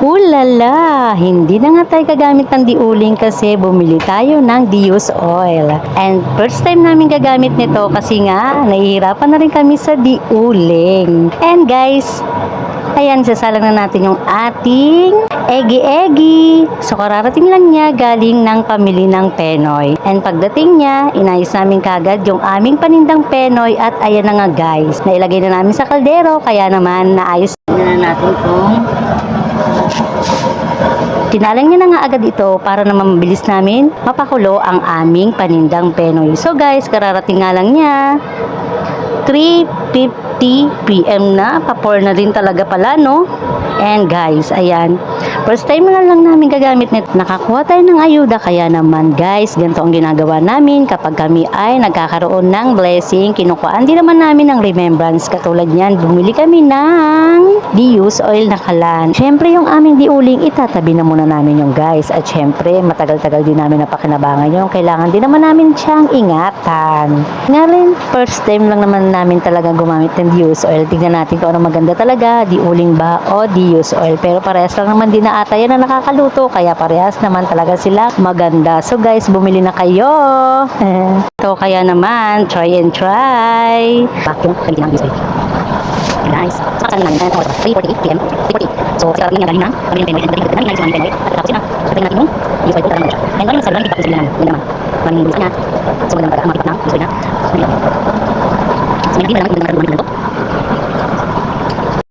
Hulala! Hindi na nga tayo gagamit ng diuling kasi bumili tayo ng Dius oil. And first time namin gagamit nito kasi nga nahihirapan na rin kami sa diuling. And guys, ayan, sasalang na natin yung ating egi-egi. So, kararating lang niya galing ng pamili ng Penoy. And pagdating niya, inayos namin kagad yung aming panindang Penoy at ayan na nga guys. Nailagay na namin sa kaldero, kaya naman naayos na natin kung tinalang niya na nga agad ito para naman mabilis namin mapakulo ang aming panindang Penoy. So guys, kararating nga lang niya. 3:50 PM na, pa-4 na rin talaga pala, no? And guys, ayan, first time na lang namin gagamit nito. Nakakuha tayo ng ayuda, kaya naman guys, ganito ang ginagawa namin kapag kami ay nagkakaroon ng blessing. Kinukuhaan din naman namin ng remembrance. Katulad niyan, bumili kami ng Dius oil na kalan. Syempre yung aming diuling, itatabi na muna namin yung guys. At syempre, matagal-tagal din namin napakinabangan yung kailangan din naman namin siyang ingatan. Nga rin, first time lang naman namin talaga gumamit ng Dius oil. Tignan natin kung ano maganda talaga, diuling ba o Dius oil. Pero parehas lang naman din na ata yan na nakakaluto, kaya parehas naman talaga sila maganda. So guys, bumili na kayo. So kaya naman, try and try. Vacuum, hindi lang Dius oil. Guys, saka namin tayo 3:48 PM. 3:48. So, kasi kami nga galing na, kami ng Penoy, and galing namin yung Penoy. At tapos yun na, sabihin natin yung Dius oil po, talagang siya. And galing sa salunan, hindi pa sila namin. Yun naman. Maraming bulis niya. So, magandang talaga ang mga na, Dius oil na. So, hindi na lang, hindi na lang,